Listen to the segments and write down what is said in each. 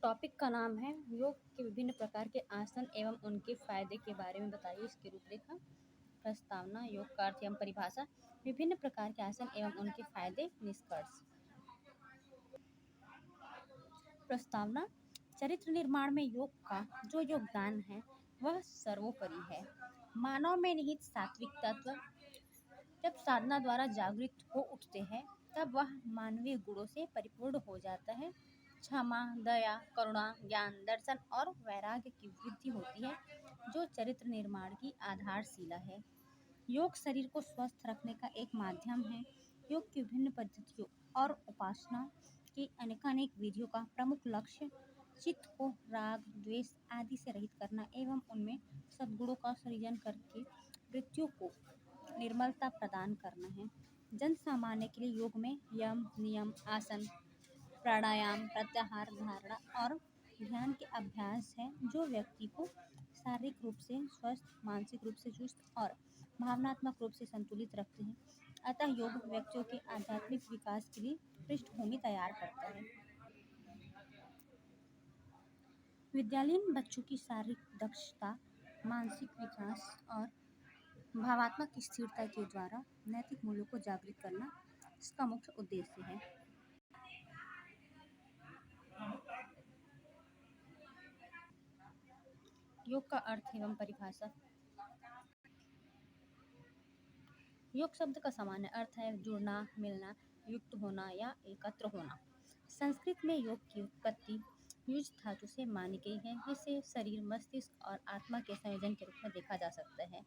Topic का नाम है योग के विभिन्न प्रकार के आसन एवं उनके फायदे के बारे में बताइए। इसकी रूपरेखा। प्रस्तावना। योग का अर्थ एवं परिभाषा। विभिन्न प्रकार के आसन एवं उनके फायदे। निष्कर्ष। प्रस्तावना। चरित्र निर्माण में योग का जो योगदान है वह सर्वोपरि है। मानव में निहित सात्विक तत्व जब साधना द्वारा जागृत हो उठते हैं तब वह मानवीय गुणों से परिपूर्ण हो जाता है। क्षमा, दया, करुणा, ज्ञान, दर्शन और वैराग्य की वृद्धि होती है जो चरित्र निर्माण की आधारशिला है। योग शरीर को स्वस्थ रखने का एक माध्यम है। योग की विभिन्न पद्धतियों और उपासना की अनेकानेक विधियों का प्रमुख लक्ष्य चित्त को राग, द्वेष आदि से रहित करना एवं उनमें सद्गुणों का सृजन करके वृत्तियों को निर्मलता प्रदान करना है। जन सामान्य के लिए योग में यम, नियम, आसन, प्राणायाम, प्रत्याहार, धारणा और ध्यान के अभ्यास है जो व्यक्ति को शारीरिक रूप से स्वस्थ, मानसिक रूप से चुस्त और भावनात्मक रूप से संतुलित रखते हैं। अतः योग व्यक्तियों के आध्यात्मिक विकास के लिए पृष्ठभूमि तैयार करता है। विद्यालयीन बच्चों की शारीरिक दक्षता, मानसिक विकास और भावात्मक स्थिरता के द्वारा नैतिक मूल्यों को जागृत करना इसका मुख्य उद्देश्य है। योग का अर्थ एवं परिभाषा। योग शब्द का सामान्य अर्थ है जुड़ना, मिलना, युक्त होना या एकत्र होना। संस्कृत में योग की उत्पत्ति युज धातु से मानी गई है। इसे शरीर, मस्तिष्क और आत्मा के संयोजन के रूप में देखा जा सकता है।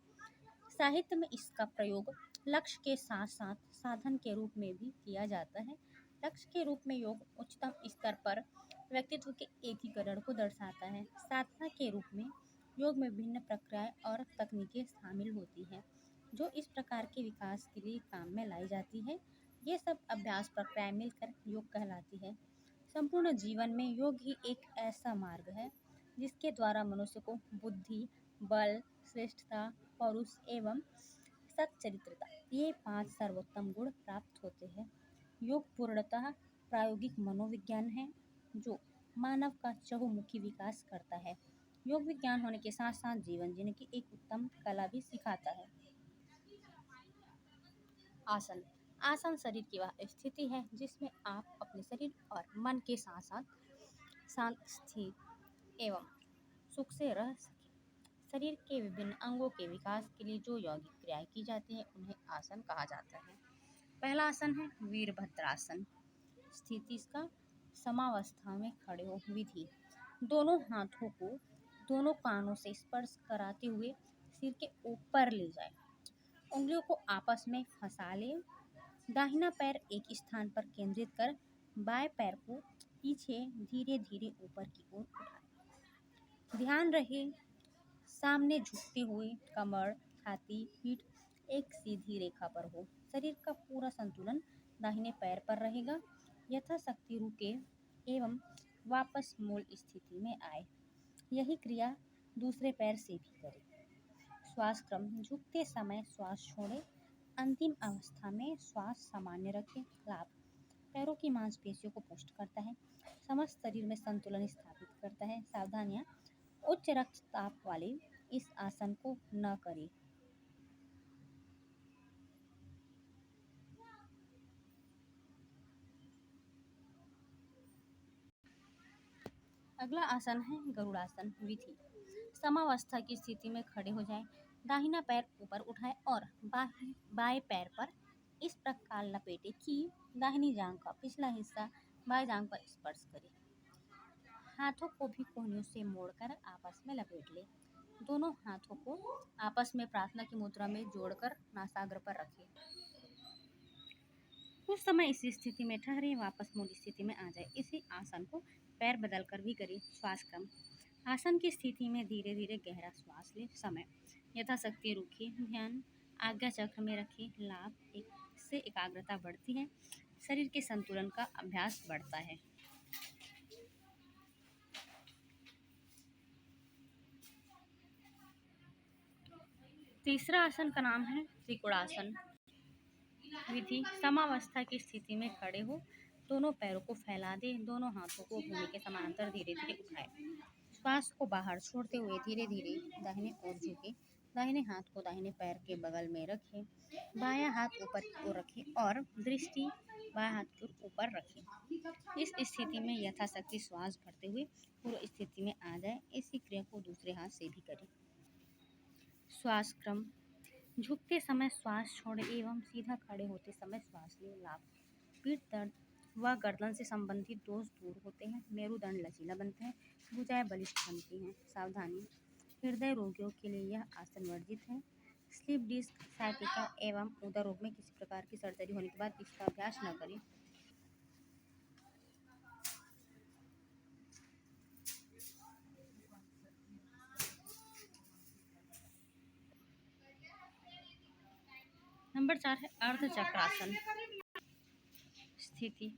साहित्य में इसका प्रयोग लक्ष्य के साथ साथ साधन के रूप में भी किया जाता है। लक्ष्य के रूप में योग उच्चतम स्तर पर व्यक्तित्व के एकीकरण को दर्शाता है। साधना के रूप में योग में विभिन्न प्रक्रियाएं और तकनीकें शामिल होती हैं जो इस प्रकार के विकास के लिए काम में लाई जाती है। ये सब अभ्यास प्रक्रियाएं मिलकर योग कहलाती है। संपूर्ण जीवन में योग ही एक ऐसा मार्ग है जिसके द्वारा मनुष्य को बुद्धि, बल, श्रेष्ठता, पौरुष एवं सच्चरित्रता ये 5 सर्वोत्तम गुण प्राप्त होते हैं। योग पूर्णतः प्रायोगिक मनोविज्ञान है जो मानव का चहुमुखी विकास करता है। योग विज्ञान होने के साथ साथ जीवन जीने की एक उत्तम कला भी सिखाता है। आसन। आसन शरीर की वह स्थिति है जिसमें आप अपने शरीर और मन के साथ साथ शांत, स्थिर एवं सुख से रह सकें। शरीर के विभिन्न अंगों के विकास के लिए जो यौगिक क्रियाएं की जाती हैं उन्हें आसन कहा जाता है। पहला आसन है वीरभद्रासन। स्थिति इसका समावस्था में खड़े हो। विधि। दोनों हाथों को दोनों कानों से स्पर्श कराते हुए सिर के ऊपर ले जाए। उंगलियों को आपस में फंसा ले। दाहिना पैर एक स्थान पर केंद्रित कर बाएं पैर को पीछे धीरे धीरे ऊपर की ओर उठाए। ध्यान रहे सामने झुकते हुए कमर, छाती, पीठ एक सीधी रेखा पर हो। शरीर का पूरा संतुलन दाहिने पैर पर रहेगा। यथाशक्ति रुके एवं वापस मूल स्थिति में आए। यही क्रिया दूसरे पैर से भी करें। श्वास क्रम। झुकते समय श्वास छोड़े। अंतिम अवस्था में श्वास सामान्य रखें। लाभ। पैरों की मांसपेशियों को पुष्ट करता है। समस्त शरीर में संतुलन स्थापित करता है। सावधानियां। उच्च रक्तचाप वाले इस आसन को न करें। अगला आसन है गरुड़ासन। विधि। समावस्था की स्थिति में खड़े हो जाएं। दाहिना पैर ऊपर उठाएं और बाएं पैर पर इस प्रकार लपेटे कि दाहिनी जांघ का पिछला हिस्सा बाएं जांघ पर स्पर्श करे। हाथों को भी कोहनियों से मोड़कर आपस में लपेट लें। दोनों हाथों को आपस में प्रार्थना की मुद्रा में जोड़कर नासाग्र पर रखें। कुछ समय इसी स्थिति में ठहरे, वापस मूल स्थिति में आ जाए। इसी आसन को पैर बदल कर भी करें। श्वास क्रम। आसन की स्थिति में धीरे धीरे गहरा श्वास ले। समय। यथाशक्ति रुकिए। ध्यान आज्ञा चक्र में रखें। लाभ। इससे एकाग्रता बढ़ती है। शरीर के संतुलन का अभ्यास बढ़ता है। तीसरा आसन का नाम है त्रिकोणासन। विधि। समावस्था की स्थिति में खड़े हो। दोनों पैरों को फैला दें, दोनों हाथों को भूमि के समानांतर धीरे धीरे उठाएं। श्वास को बाहर छोड़ते हुए धीरे धीरे दाहिने ओर झुकें। दाहिने हाथ को दाहिने पैर के बगल में रखें। बायां हाथ ऊपर की ओर रखें और दृष्टि बायां हाथ के ऊपर रखें। इस स्थिति में यथाशक्ति श्वास भरते हुए पूर्व स्थिति में आ जाए। इसी क्रिया को दूसरे हाथ से भी करें। श्वास क्रम। झुकते समय श्वास छोड़े एवं सीधा खड़े होते समय श्वास लें। लाभ। पीठ दर्द व गर्दन से संबंधित दोष दूर होते हैं। मेरुदंड लचीला बनता है। भुजाएं बलिष्ठ बनती हैं। सावधानी। हृदय रोगियों के लिए यह आसन वर्जित है। स्लीप डिस्क, साइटिका एवं उदर रोग में किसी प्रकार की सर्जरी होने के बाद इसका अभ्यास न करें। नंबर 4 है अर्धचक्रासन। स्थिति।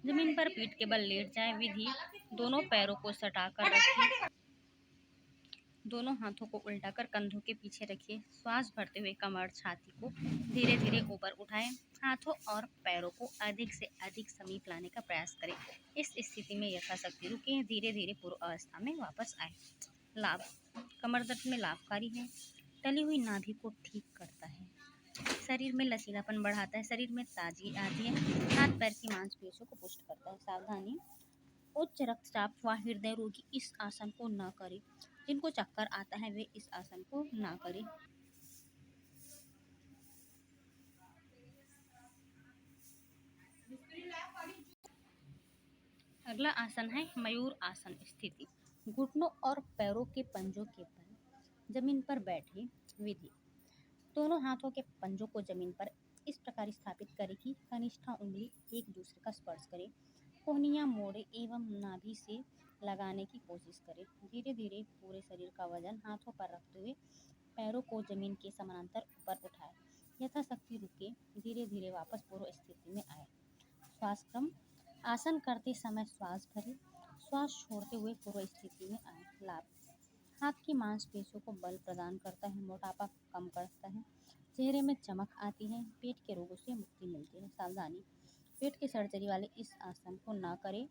जमीन पर पीठ के बल लेट जाएं। विधि। दोनों पैरों को सटाकर रखें। दोनों हाथों को उल्टाकर कंधों के पीछे रखिए। श्वास भरते हुए कमर छाती को धीरे धीरे ऊपर उठाएं। हाथों और पैरों को अधिक से अधिक समीप लाने का प्रयास करें। इस स्थिति में यथाशक्ति रुकें। धीरे धीरे पूर्व अवस्था में वापस आए। लाभ। कमर दर्द में लाभकारी है। टली हुई नाभि को ठीक करता है। शरीर में लचीलापन बढ़ाता है। शरीर में ताजगी आती है। हाथ पैर की मांसपेशियों को पुष्ट करता है। सावधानी। उच्च रक्तचाप व हृदय रोगी इस आसन को न करें। जिनको चक्कर आता है वे इस आसन को ना करें। अगला आसन है मयूर आसन। स्थिति। घुटनों और पैरों के पंजों के बल जमीन पर बैठे। विधि। दोनों हाथों के पंजों को जमीन पर इस प्रकार स्थापित करें कि कनिष्ठा उंगली एक दूसरे का स्पर्श करे। कोहनियां मोड़े एवं नाभि से लगाने की कोशिश करें। धीरे धीरे पूरे शरीर का वजन हाथों पर रखते हुए पैरों को जमीन के समानांतर ऊपर उठाएं। यथाशक्ति रुके। धीरे धीरे वापस पूर्व स्थिति में आए। श्वास क्रम। आसन करते समय श्वास भरें। श्वास छोड़ते हुए पूर्व स्थिति में आए। लाभ। हाथ की मांसपेशियों को बल प्रदान करता है। मोटापा कम करता है। चेहरे में चमक आती है। पेट के रोगों से मुक्ति मिलती है। सावधानी। पेट की सर्जरी वाले इस आसन को न करें।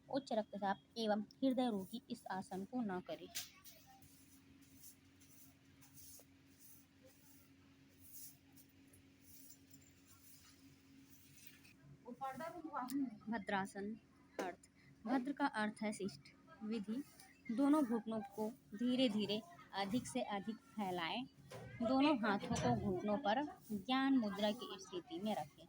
उच्च रक्तचाप एवं हृदय रोगी इस आसन को न करें। भद्रासन। अर्थ। भद्र का अर्थ है शिष्ट। विधि। दोनों घुटनों को धीरे धीरे अधिक से अधिक फैलाएं। दोनों हाथों को घुटनों पर ज्ञान मुद्रा की स्थिति में रखें।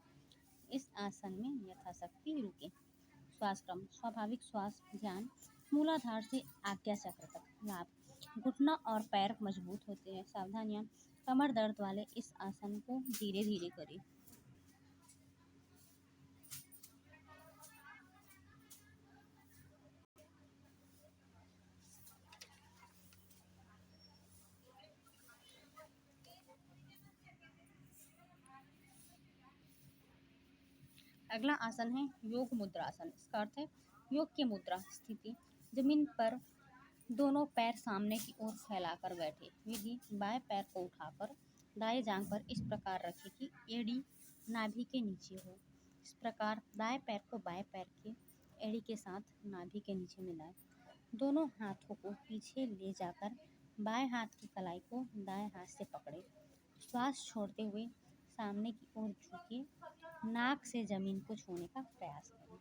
इस आसन में यथाशक्ति रुकें। श्वास क्रम। स्वाभाविक श्वास ध्यान मूलाधार से आज्ञा चक्र तक। लाभ। घुटना और पैर मजबूत होते हैं। सावधानियां। कमर दर्द वाले इस आसन को धीरे धीरे करें। अगला आसन है योग मुद्रासन। इसका अर्थ है योग की मुद्रा। स्थिति। जमीन पर दोनों पैर सामने की ओर फैलाकर बैठे। विधि। बाएं पैर को उठाकर दाएं जांघ पर इस प्रकार रखें कि एड़ी नाभि के नीचे हो। इस प्रकार दाएं पैर को बाएं पैर के एड़ी के साथ नाभि के नीचे मिलाएं। दोनों हाथों को पीछे ले जाकर बाएं हाथ की कलाई को दाएं हाथ से पकड़े। श्वास छोड़ते हुए सामने की ओर झुके। नाक से जमीन को छूने का प्रयास करें।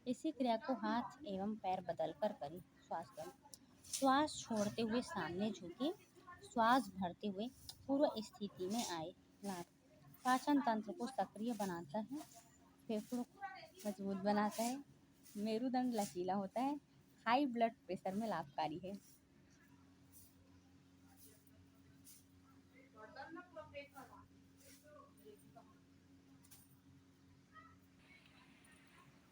इसी क्रिया को हाथ एवं पैर बदल कर करें। श्वास करें। श्वास छोड़ते हुए सामने झुके। श्वास भरते हुए पूर्व स्थिति में आए। लाभ। पाचन तंत्र को सक्रिय बनाता है। फेफड़ों को मजबूत बनाता है। मेरुदंड लचीला होता है। हाई ब्लड प्रेशर में लाभकारी है।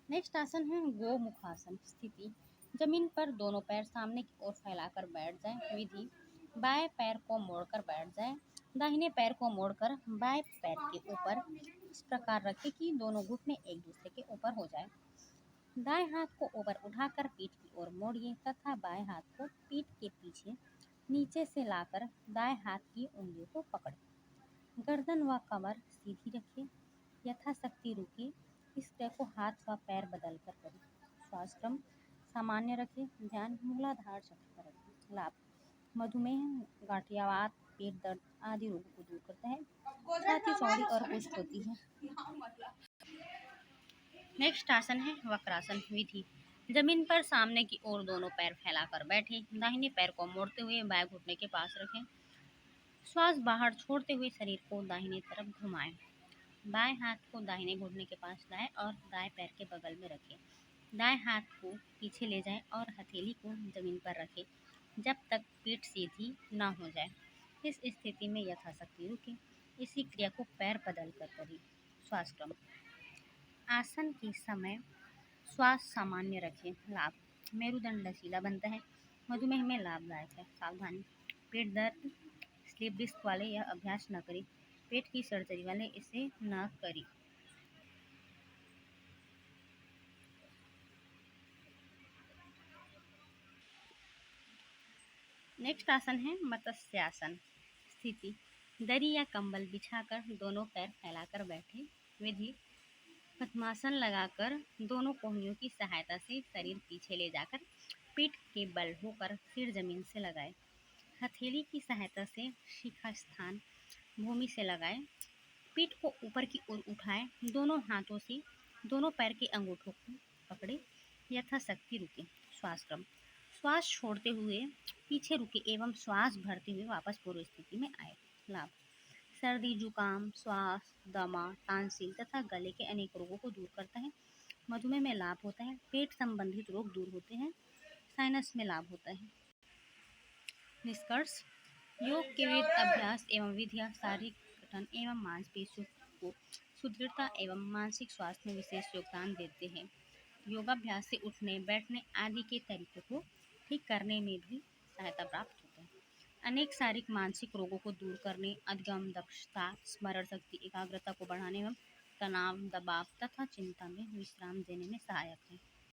नेक्स्ट आसन है गोमुखासन। स्थिति। जमीन पर दोनों पैर सामने की ओर फैलाकर बैठ जाएं। विधि। बाएं पैर को मोड़कर बैठ जाएं। दाहिने पैर को मोड़कर बाएं पैर के ऊपर इस प्रकार रखें कि दोनों घुटने एक दूसरे के ऊपर हो जाएं। दाएं हाथ को ऊपर उठाकर पीठ की ओर मोड़िए तथा बाएं हाथ को पीठ के पीछे नीचे से लाकर दाएं हाथ की उंगलियों को पकड़ें। गर्दन व कमर सीधी रखें। यथाशक्ति रुके। इस क्रिया को हाथ व पैर बदल कर करें। श्वास क्रम सामान्य रखें, ध्यान मूलाधार चक्र पर रखें। लाभ: मधुमेह, गांठियावात, पेट दर्द आदि रोगों को दूर करता है। छाती चौड़ी और पुष्ट होती है। नेक्स्ट आसन है वक्रासन विधि। जमीन पर सामने की ओर दोनों पैर फैलाकर बैठे, दाहिने पैर को मोड़ते हुए बाएं घुटने के पास रखें। श्वास बाहर छोड़ते हुए शरीर को दाहिने तरफ घुमाएं। बाएं हाथ को दाहिने घुटने के पास लाएं और दाएं पैर के बगल में रखें। दाएं हाथ को पीछे ले जाएं और हथेली को जमीन पर रखें जब तक पीठ सीधी ना हो जाए। इस स्थिति में यथाशक्ति रुकें। इसी क्रिया को पैर बदल कर करें। श्वास क्रम: आसन के समय श्वास सामान्य रखें। लाभ: मेरुदंड लचीला बनता है, मधुमेह में लाभदायक है। सावधानी: पेट दर्द, स्लीप डिस्क वाले यह अभ्यास न करें। पेट की सर्जरी वाले इसे न करें। नेक्स्ट आसन है मत्स्यासन स्थिति। दरी या कंबल बिछाकर दोनों पैर फैलाकर बैठे। विधि: पद्मासन लगाकर दोनों कोहनियों की सहायता से शरीर पीछे ले जाकर पीठ के बल होकर सिर जमीन से लगाएं। हथेली की सहायता से शिखा स्थान भूमि से लगाएं। पीठ को ऊपर की ओर उठाएं। दोनों हाथों से दोनों पैर के अंगूठों को पकड़े, यथाशक्ति रुकें। श्वास क्रम: श्वास छोड़ते हुए पीछे रुके एवं श्वास भरते हुए वापस पूर्व स्थिति में आए। लाभ: सर्दी, जुकाम, श्वास, दमा, टांसिल तथा गले के अनेक रोगों को दूर करता है। मधुमेह में लाभ होता है। पेट संबंधित रोग दूर होते हैं। साइनस में लाभ होता है। निष्कर्ष: योग के विविध अभ्यास एवं विधियां शारीरिक गठन एवं मांसपेशियों को सुदृढ़ता एवं मानसिक स्वास्थ्य में विशेष योगदान देते हैं। योगाभ्यास से उठने, बैठने आदि के तरीकों को ठीक करने में भी सहायता प्राप्त होती है। अनेक शारीरिक मानसिक रोगों को दूर करने, अधिगम दक्षता, स्मरण शक्ति, एकाग्रता को बढ़ाने एवं तनाव, दबाव तथा चिंता में विश्राम देने में सहायक है।